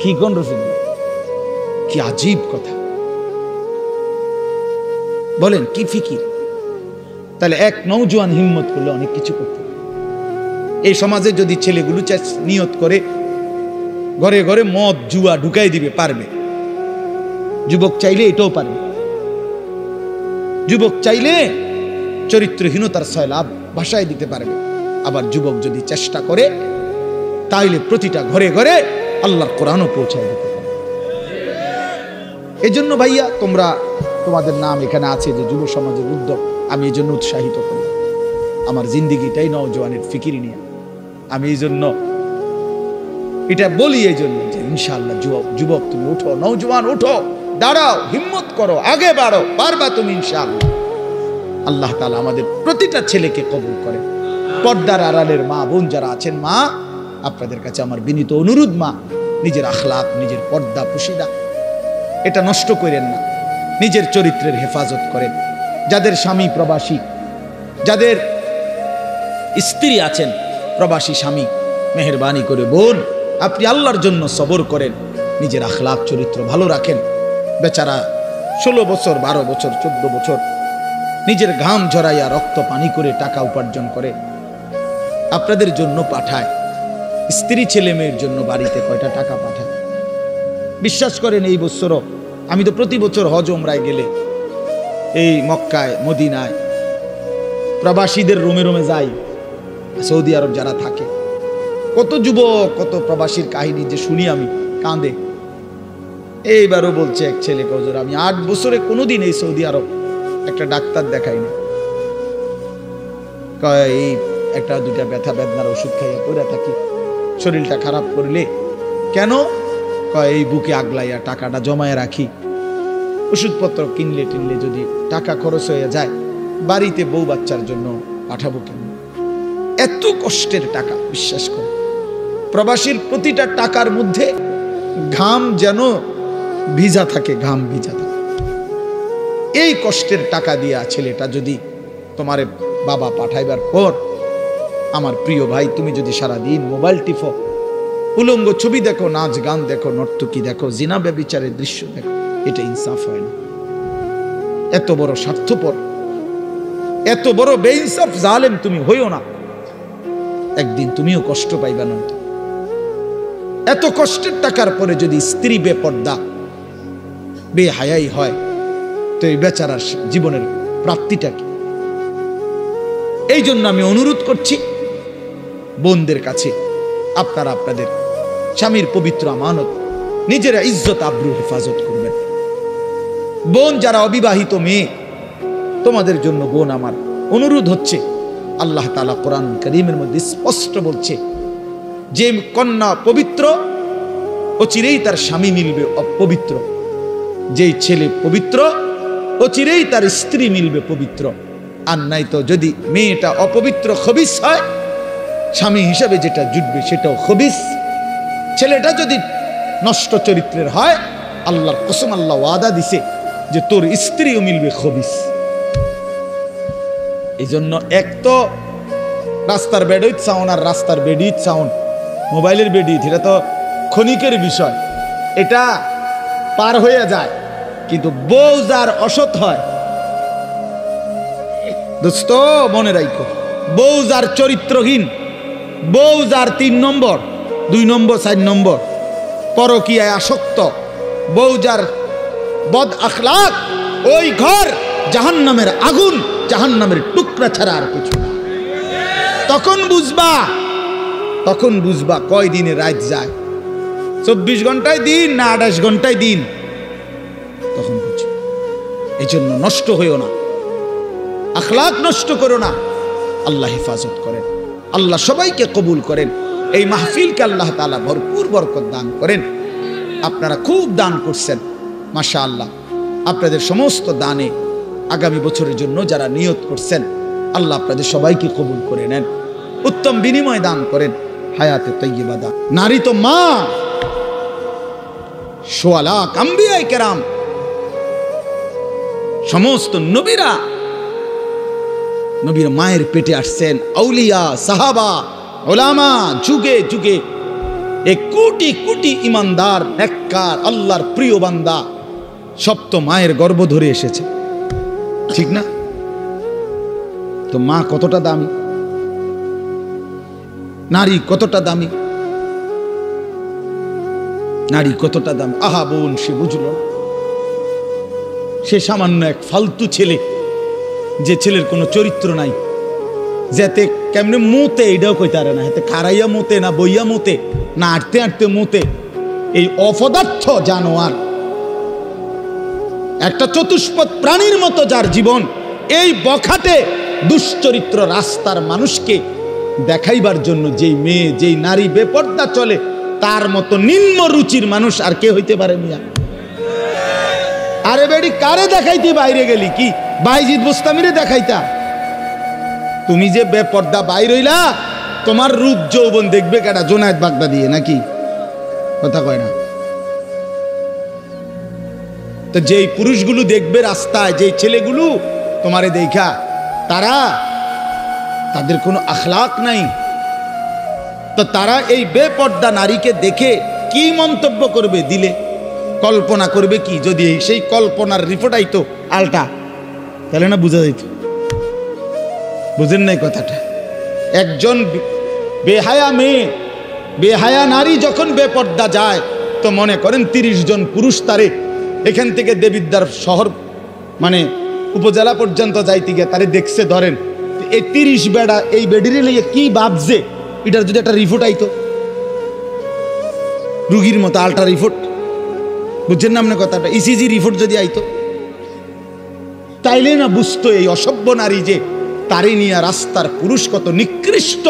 কি কোন রফিক, কি আজীব কথা বলেন, কি ফিকির! তাহলে এক নওজোয়ান হিম্মত করলে অনেক কিছু করতে পারে। এই সমাজে যদি ছেলেগুলো নিয়ত করে ঘরে ঘরে মদ জুয়া ঢুকাই দিবে, পারবে। যুবক চাইলে এটাও পারবে, যুবক চাইলে চরিত্রহীনতার সয়লাভ ভাষায় দিতে পারবে। আবার যুবক যদি চেষ্টা করে তাইলে প্রতিটা ঘরে ঘরে আল্লাহর কোরআনও পৌঁছায় দিতে পারে। এই জন্য ভাইয়া তোমাদের নাম এখানে আছে যে যুব সমাজের উদ্যোগ, আমি এই জন্য উৎসাহিত করি। আমার জিন্দিগিটাই নওজোয়ানের ফিকির নিয়ে, আমি এই জন্য এটা বলি, এই জন্য যে ইনশাআল্লাহ যুবক তুমি উঠো, নওজোয়ান উঠো, দাঁড়াও, হিম্মত করো, আগে বাড়ো, পারবা তুমি ইনশাআল্লাহ। আল্লাহ তাআলা আমাদের প্রতিটা ছেলেকে কবুল করে। পর্দার আড়ালের মা বোন যারা আছেন, মা আপনাদের কাছে আমার বিনীত অনুরোধ, মা নিজের আখলাক, নিজের পর্দা পুশিদা এটা নষ্ট করেন না। নিজের চরিত্রের হেফাজত করেন। যাদের স্বামী প্রবাসী, যাদের স্ত্রী আছেন প্রবাসী স্বামী, মেহেরবানি করে বোন আপনি আল্লাহর জন্য সবর করেন, নিজের আখলাক চরিত্র ভালো রাখেন। বেচারা 16 বছর 12 বছর 14 বছর নিজের ঘাম ঝরাইয়া রক্ত পানি করে টাকা উপার্জন করে আপনাদের জন্য পাঠায়। স্ত্রী ছেলে মেয়ের জন্য বাড়িতে কয়টা টাকা পাঠায়। বিশ্বাস করেন এই বছরও আমি তো প্রতি বছর হজ ওমরায় গেলে এই মক্কায় মদিনায় প্রবাসীদের রুমে রুমে যাই। সৌদি আরব যারা থাকে, কত যুবক কত প্রবাসীর কাহিনী যে শুনি আমি কাঁদে। এইবারও বলছে এক ছেলে, হুজুর আমি 8 বছরে কোনোদিন এই সৌদি আরব একটা ডাক্তার দেখাইনি, এই একটা দুইটা ব্যথা বেদনার ওষুধ খাইয়া পড়ে থাকি, শরীরটা খারাপ করলে কেন এই বুকে আগলাইয়া টাকাটা জমায় রাখি, ওষুধপত্র কিনলে টিনলে যদি টাকা খরচ হয়ে যায় বাড়িতে বউ বাচ্চার জন্য পাঠাবো কেন? এত কষ্টের টাকা। বিশ্বাস করো প্রবাসীর প্রতিটা টাকার মধ্যে ঘাম যেন ভিজা থাকে, ঘাম ভিজা থাকে। এই কষ্টের টাকা দিয়া ছেলেটা যদি তোমার বাবা পাঠাইবার পর, আমার প্রিয় ভাই তুমি যদি সারাদিন মোবাইল টিপো, উলঙ্গ ছবি দেখো, নাচ গান দেখো, নর্তকী দেখো, জিনা ব্যভিচারের দৃশ্য দেখো, এটা ইনসাফ হয় না। এত বড় স্বার্থপর, এত বড় বেইনসাফ জালেম তুমি হইও না, একদিন তুমিও কষ্ট পাইবা না। এত কষ্টের টাকার পরে যদি স্ত্রী বেপর্দা বেহায়াই হয় তো এই বেচারার জীবনের প্রাপ্তিটা কি? এই জন্য আমি অনুরোধ করছি বোনদের কাছে, আপনারা আপনাদের স্বামীর পবিত্র আমানত নিজেরা ইজ্জত আব্রু হেফাজত করবেন। বোন যারা অবিবাহিত মেয়ে, তোমাদের জন্য বোন আমার অনুরোধ হচ্ছে, আল্লাহ তাআলা কোরআন কারীমের মধ্যে স্পষ্ট বলছে যে কন্যা পবিত্র অচিরেই তার স্বামী মিলবে অপবিত্র, যেই ছেলে পবিত্র অচিরেই তার স্ত্রী মিলবে পবিত্র। আর নাই তো যদি মেয়েটা অপবিত্র খবিস হয়, স্বামী হিসাবে যেটা জুটবে সেটাও খবিস। ছেলেটা যদি নষ্ট চরিত্রের হয়, আল্লাহর কসম আল্লাহ ওয়াদা দিছে যে তোর স্ত্রীও মিলবে খবিস। এই জন্য এক তো রাস্তার বেডউইথ সাউন্ড আর রাস্তার বেডিউইথ সাউন্ড, মোবাইলের বেডিউইথ, এটা তো ক্ষণিকের বিষয়, এটা পার হয়ে যায়। কিন্তু বউ যার অসৎ হয়, দোস্ত মনে রাখো, বউ যার চরিত্রহীন, বউ যার 3 নম্বর 2 নম্বর 4 নম্বর পরকীয়ায় আসক্ত, বউ যার বদ আখলাক, ওই ঘর জাহান্নামের আগুন, জাহান্নামের টুকরা ছাড়া আর কিছু না। তখন বুঝবা কয় দিনে রাত যায়, 24 ঘন্টায় দিন না 28 ঘন্টায় দিন, তখন বুঝবে। এই জন্য নষ্ট হইও না, আখলাক নষ্ট করো না। আল্লাহ হেফাজত করেন, আল্লাহ সবাইকে কবুল করেন। এই মাহফিলকে আল্লাহ তাআলা ভরপুর বরকত দান করেন। আপনারা খুব দান করছেন, মাশাআল্লাহ। আপনাদের সমস্ত দানে আগামী বছরের জন্য যারা নিয়ত করছেন, আল্লাহ আপনাদের সবাইকে কবুল করে নেন, উত্তম বিনিময় দান করেন, হায়াতে তাইয়্যিবা দান। নারী তো মা, সোয়ালা আম্বিয়ায়ে কেরাম, সমস্ত নবীরা নবীর মায়ের পেটে আসছেন, আউলিয়া সাহাবা ওলামা, যুগে যুগে এক কোটি কোটি ইমানদার নেককার আল্লাহর প্রিয় বান্দা সব তো মায়ের গর্ভ ধরে এসেছে, ঠিক না? তো মা কতটা দামি, নারী কতটা দামি, নারী কতটা দামি। আহা বোন, সে বুঝল, সে সামান্য এক ফালতু ছেলে, যে ছেলের কোনো চরিত্র নাই, যেতে কেমনে মুতে এটাও কইতে পারে না, হাতে খারাইয়া মুতে না বইয়া মুতে না আটতে আটতে মুতে, এই অপদার্থ জানোয়ার, একটা চতুষ্পদ প্রাণীর মতো যার জীবন, এই বখাটে দুশ্চরিত্র রাস্তার মানুষকে দেখাইবার জন্য যেই মেয়ে যেই নারী বেপর্দা চলে, তার মতো নিম্ন রুচির মানুষ আর কে হইতে পারে মিয়া? আরে বেডি, কারে দেখাইতে বাইরে গেলি? কি বাইজিদ বুস্তামিরে দেখাইতা? তুমি যে বেপর্দা বাইর হইলা, তোমার রূপ যৌবন দেখবে কেডা? জোনায়েদ বাগদাদি নাকি? কথা কয় না। তো যেই পুরুষগুলো দেখবে রাস্তায়, যেই ছেলেগুলো তোমারে দেখা, তাদের কোনো আখলাক নাই, তো তারা এই বেপর্দা নারীকে দেখে কি মন্তব্য করবে? দিলে কল্পনা করবে কি? যদি সেই কল্পনার রিপোর্ট আইতো আলটা, তাহলে না বুঝা যাইত। বুঝেন নাই কথাটা? একজন বেহায়া মেয়ে, বেহায়া নারী যখন বেপর্দা যায়, তো মনে করেন 30 জন পুরুষ তারে এখান থেকে দেবিদ্বার শহর মানে উপজেলা পর্যন্ত যাইতে গিয়ে তারে দেখছে, ধরেন এই 30 বেড়া এই বেডিরে লিয়ে কি ভাবছে, এটার যদি একটা রিপোর্ট আইতো, রুগীর মতো আল্ট্রা রিপোর্ট, বুঝছেন না আপনার কথাটা? ইসিজি রিপোর্ট যদি আইতো, তাইলে না বুঝতো এই অসভ্য নারী যে তারে নিয়ে রাস্তার পুরুষ কত নিকৃষ্ট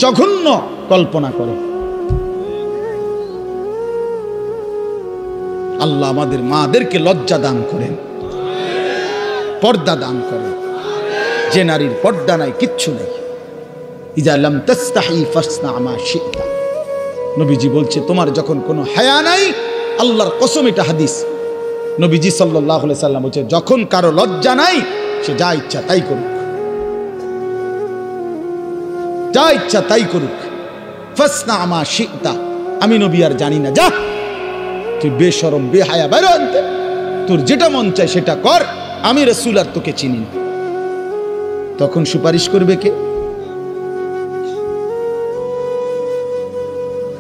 জঘন্য কল্পনা করে। আল্লাহ আমাদের মাদেরকে লজ্জা দান করেন, পর্দা দান করেন। যে নারীর পর্দা নাই, কিচ্ছু নাই। ইজা লাম তাস্তাহি ফাসনা মা শিতা, নবীজি বলছে তোমার যখন কোনো হায়া নাই, আল্লাহর কসম এটা হাদিস, নবীজি সাল্লাল্লাহু আলাইহি সাল্লাম বলছে যখন কারো লজ্জা নাই, সে যা ইচ্ছা তাই করুক, যা ইচ্ছা তাই করুক। ফাসনা মা শিতা, আমি নবী আর জানি না, যা তুই বেশরম বেহায়া বাইরে আনতে, তোর যেটা মন চায় সেটা কর, আমি রাসূল আর তোকে চিনি না। তখন সুপারিশ করবে কে?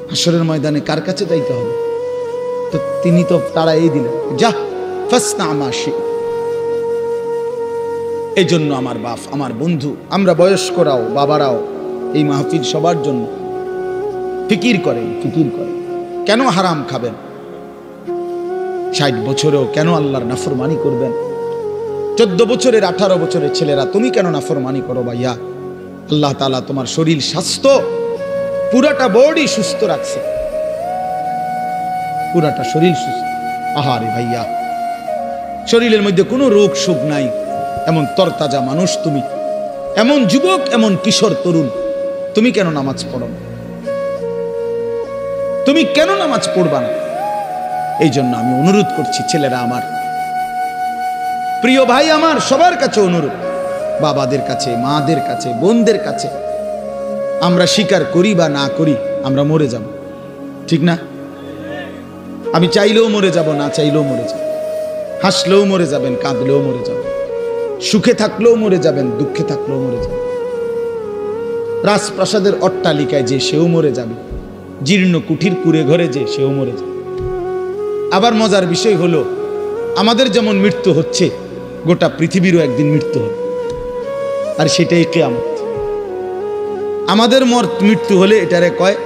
হাসরের ময়দানে কার কাছে যাইতে হবে? তো তিনি তো তারা এই দিলেন, যা ফাসনা মা শিতা। এই জন্য আমার বাপ, আমার বন্ধু, আমরা বয়স্করাও বাবারাও এই মাহফিল সবার জন্য ফিকির করেন, ফিকির করেন। কেন হারাম খাবেন? 60 বছরেও কেন আল্লাহর নাফরমানি করবেন? 14 বছরের 18 বছরের ছেলেরা তুমি কেন নাফরমানি করো ভাইয়া? আল্লাহ তাআলা তোমার শরীর স্বাস্থ্য পুরাটা বডি সুস্থ রাখছে, পুরাটা শরীর সুস্থ। আহারে ভাইয়া, শরীরের মধ্যে কোনো রোগ শোক নাই, এমন তরতাজা মানুষ তুমি, এমন যুবক, এমন কিশোর তরুণ, তুমি কেন নামাজ পড়ো না? তুমি কেন নামাজ পড়বা না? এই জন্য আমি অনুরোধ করছি, ছেলেরা আমার, প্রিয় ভাই আমার, সবার কাছে অনুরোধ, বাবাদের কাছে, মাদের কাছে, বোনদের কাছে, আমরা স্বীকার করি বা না করি, আমরা মরে যাব, ঠিক না? আমি চাইলেও মরে যাব, না চাইলেও মরে যাব। হাসলেও মরে যাবেন, কাঁদলেও মরে যাবেন, সুখে থাকলেও মরে যাবেন, দুঃখে থাকলেও মরে যাবেন। রাজপ্রাসাদের অট্টালিকায় যে সেও মরে যাবে, জীর্ণ কুঠির কুড়ে ঘরে যে সেও মরে যাবে। আবার মজার বিষয় হলো, আমাদের যেমন মৃত্যু হচ্ছে, গোটা পৃথিবীরও একদিন মৃত্যু হবে, আর সেটাই কিয়ামত। আমাদের মৃত্যু হলে এটারে কয়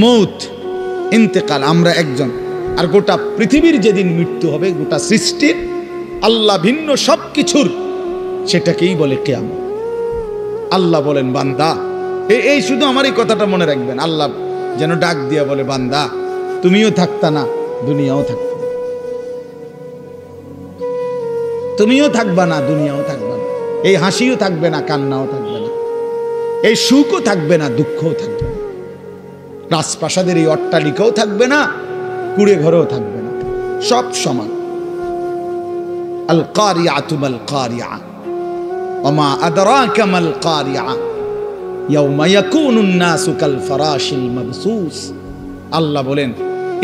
মৌত, ইন্তেকাল, আমরা একজন। আর গোটা পৃথিবীর যেদিন মৃত্যু হবে, গোটা সৃষ্টির, আল্লাহ ভিন্ন সব কিছুর, সেটাকেই বলে কিয়ামত। আল্লাহ বলেন, বান্দা, এই শুধু আমার এই কথাটা মনে রাখবেন, আল্লাহ যেন ডাক দিয়া বলে, বান্দা তুমিও থাকতা না, দুনিয়াও থাকত না, তুমিও থাকবা না, দুনিয়াও থাকবে না, এই হাসিও থাকবে না, কান্নাও থাকবে না, এই সুখও থাকবে না, দুঃখও থাকবে না, রাজপ্রাসাদের এই অট্টালিকাও থাকবে না, কুড়ে ঘরেও থাকবে না, সব সমান। আল কারিআতু মাল কারিআ ওয়া মা আদরাকা মাল কারিআ ইয়াউমা ইয়াকুনুন নাসু কাল ফারাশিল মাবসুস। আল্লাহ বলেন,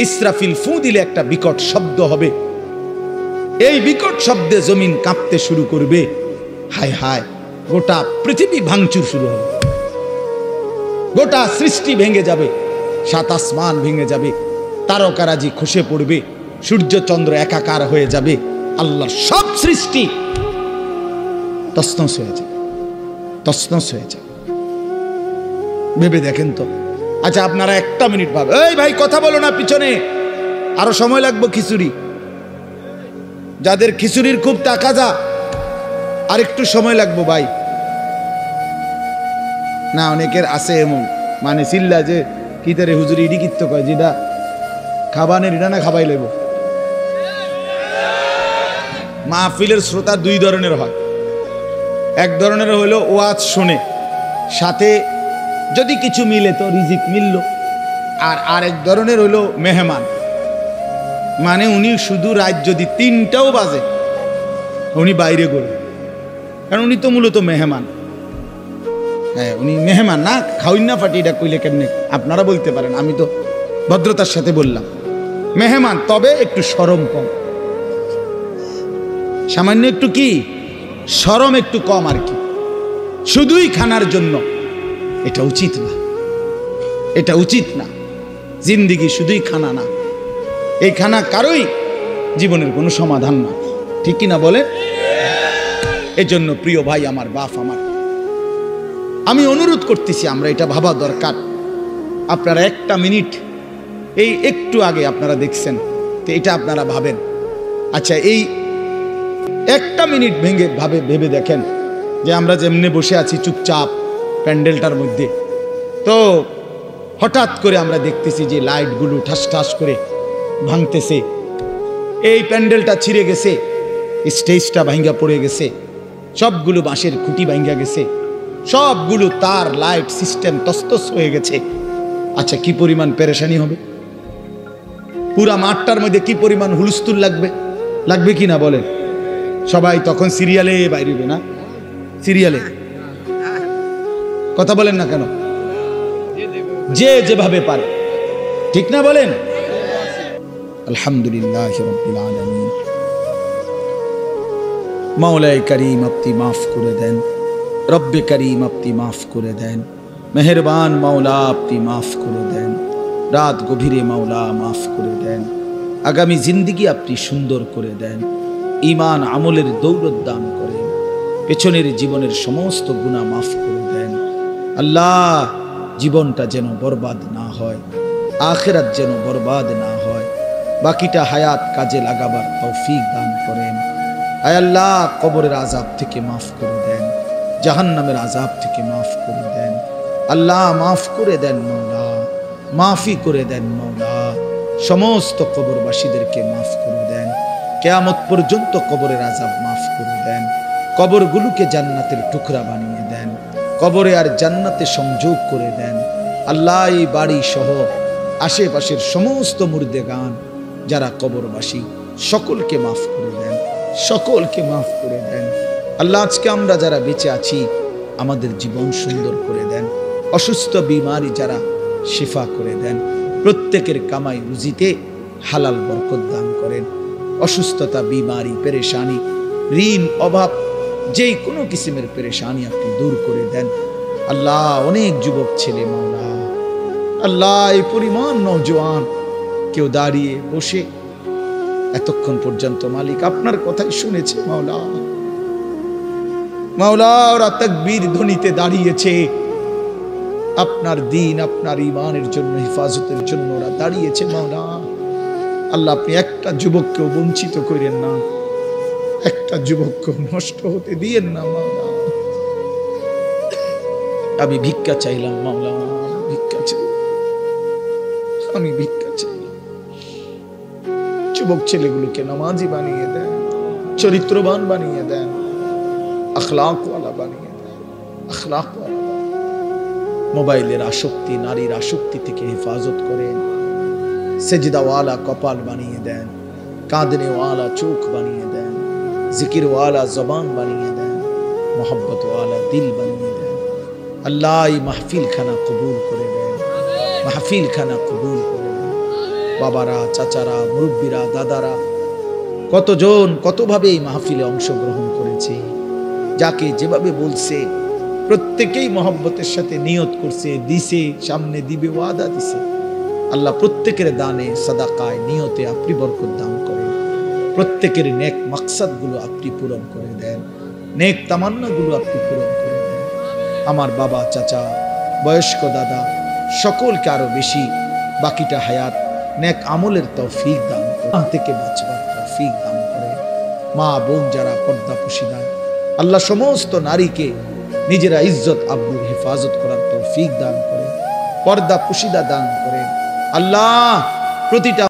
ইসরাফিল ফু দিলে একটা বিকট শব্দ হবে, এই বিকট শব্দে জমিন কাঁপতে শুরু করবে, হায় হায়, গোটা পৃথিবী ভাঙচুর শুরু হবে, গোটা সৃষ্টি ভেঙে যাবে, 7 আসমান ভেঙে যাবে, তারকারাজি খসে পড়বে, সূর্য চন্দ্র একাকার হয়ে যাবে, আল্লাহর সব সৃষ্টি তছনছ হয়ে যাবে, তছনছ হয়ে যাবে। ভেবে দেখেন তো। আচ্ছা, আপনারা একটা মিনিট ভাবে, এই ভাই কথা বলো না, পিছনে আরো সময় লাগবে খিচুড়ি, যাদের খিচুড়ির খুব তাকাজা, আর একটু সময় লাগবে ভাই। না, অনেকের আছে এমন, মানে চিল্লা যে কি তারে হুজুরি ইডি কিত্ত কয়, যেটা খাবানের এটা না খাবাই লেব। মাহফিলের শ্রোতা 2 ধরনের হয়, এক ধরনের হলো ওয়াজ শুনে, সাথে যদি কিছু মিলে তো রিজিক মিলল, আর আরেক ধরনের হইল মেহমান, মানে উনি শুধু রাত যদি 3টাও বাজে উনি বাইরে গড়ে, কারণ উনি তো মূলত মেহমান। হ্যাঁ, উনি মেহমান না, খাওয়াই না ফাটি, এটা কইলে কেমনে আপনারা বলতে পারেন, আমি তো ভদ্রতার সাথে বললাম মেহমান, তবে একটু শরম কম, সামান্য একটু কি শরম একটু কম আর কি, শুধুই খানার জন্য এটা উচিত না, এটা উচিত না। জিন্দিগি শুধুই খানা না, এই খানা কারোই জীবনের কোনো সমাধান না, ঠিক কিনা বলে? এজন্য প্রিয় ভাই আমার, বাপ আমার, আমি অনুরোধ করতেছি, আমরা এটা ভাবা দরকার। আপনারা একটা মিনিট, এই একটু আগে আপনারা দেখছেন, তো এটা আপনারা ভাবেন, আচ্ছা এই একটা মিনিট ভেবে দেখেন যে আমরা যেমনি বসে আছি চুপচাপ প্যান্ডেলটার মধ্যে, তো হঠাৎ করে আমরা দেখতেছি যে লাইটগুলো ঠাস ঠাস করে ভাঙতেছে, এই প্যান্ডেলটা ছিঁড়ে গেছে, স্টেজটা ভাঙ্গা পড়ে গেছে, সবগুলো বাঁশের খুঁটি ভাঙ্গা গেছে, সবগুলো তার লাইট সিস্টেম তস্তস হয়ে গেছে। আচ্ছা কি পরিমাণ পেরেশানি হবে, পুরা মাঠটার মধ্যে কি পরিমাণ হুলস্থুল লাগবে, লাগবে কি না বলেন? সবাই তখন সিরিয়ালে বাইরে না, সিরিয়ালে কথা বলেন না কেন, যে যেভাবে পারে, ঠিক না বলেন? আলহামদুলিল্লাহ রাব্বিল আলামিন। মাওলায়ে কারীম আপনি মাফ করে দেন, রব্বে কারীম আপনি মাফ করে দেন, মেহেরবান মাওলা আপনি মাফ করে দেন, রাত গভীরে মাওলা মাফ করে দেন, আগামী জিন্দিগি আপনি সুন্দর করে দেন, ঈমান আমলের দৌলত দান করেন, পেছনের জীবনের সমস্ত গুনাহ মাফ করে দেন। আল্লাহ জীবনটা যেন বরবাদ না হয়, আখিরাত যেন বরবাদ না হয়, বাকিটা হায়াত কাজে লাগাবার তৌফিক দান করেন। আয় আল্লাহ কবরের আযাব থেকে মাফ করে দেন, জাহান্নামের আযাব থেকে মাফ করে দেন। আল্লাহ মাফ করে দেন মাওলা, মাফি করে দেন মাওলা, সমস্ত কবরবাসীদেরকে মাফ করে দেন, কিয়ামত পর্যন্ত কবরের আযাব মাফ করে দেন, কবরগুলোকে জান্নাতের টুকরা বানিয়ে দেন, কবরে আর জান্নাতে সংযোগ করে দেন। আল্লাহ এই বাড়ি সহ আশেপাশের সমস্ত মুর্দেগান যারা কবরবাসী সকলকে মাফ করে দেন, সকলকে মাফ করে দেন। আল্লাহ আজকে আমরা যারা বেঁচে আছি আমাদের জীবন সুন্দর করে দেন, অসুস্থ বিমারি যারা শিফা করে দেন, প্রত্যেকের কামাই রুজিতে হালাল বরকত দান করেন, অসুস্থতা বিমারি পেরেশানি ঋণ অভাব যেই কোনো কিসিমের পেরেশানি আপনি দূর করে দেন। আল্লাহ অনেক যুবক ছেলে মাওলা, আল্লাহ এই পরিমাণ নওজোয়ান কেউ দাঁড়িয়ে বসে এতক্ষণ পর্যন্ত মালিক আপনার কথাই শুনেছে মাওলা, মাওলা ওরা তাকবীর ধ্বনিতে দাঁড়িয়েছে, আপনার দিন আপনার ঈমানের জন্য হেফাজতের জন্য ওরা দাঁড়িয়েছে মাওলা। আল্লাহ আপনি একটা যুবককেও বঞ্চিত করেন না, একটা যুবককেও নষ্ট হতে দিয়েন না মাওলা। আমি ভিক্ষা চাইলাম মাওলা, ভিক্ষা চাই, আমি ভিক্ষা চাইলাম, যুবক ছেলেগুলোকে নামাজি বানিয়ে দেন, চরিত্রবান বানিয়ে দেন, আখলাকওয়ালা বানিয়ে দেন, আখলাকওয়ালা। মোবাইলের আসক্তি নারীর আসক্তি থেকে হেফাজত করেন, সেজদাওয়ালা কপাল বানিয়ে দেন, কাঁদনেওয়ালা চোখ বানিয়ে দেন, জিকিরওয়ালা জবান বানিয়ে দেন, মোহব্বতওয়ালা দিল বানিয়ে দেন। আল্লাহ এই মাহফিল খানা কবুল করে দেন, মাহফিল খানা কবুল করে দেন। বাবারা, চাচারা, মুরব্বীরা, দাদারা কতজন কতভাবে এই মাহফিলে অংশগ্রহণ করেছে, যাকে যেভাবে বলছে প্রত্যেকেই মহব্বতের সাথে নিয়ত করছে, দিছে, সামনে দিবে, ওয়াদা দিছে। আল্লাহ প্রত্যেকের দানে সাদাকায় নিয়তে আপনি বরকত দান করেন, প্রত্যেকের নেক মাকসাদগুলো আপনি পূরণ করে দেন, নেক তামান্নাগুলো আপনি পূরণ করে দেন। আমার বাবা, চাচা, বয়স্ক দাদা সকলকে আরো বেশি বাকিটা হায়াত নেক আমলের তৌফিক দান করেন, থেকে বাঁচবার তৌফিক দান করেন। মা বোন যারা পর্দা পুশিদান, আল্লাহ সমস্ত নারীকে নিজেরা ইজ্জত আব্রুর হেফাজত করার তৌফিক দান করেন, পর্দা পুশিদা দান করেন। আল্লাহ প্রতিটা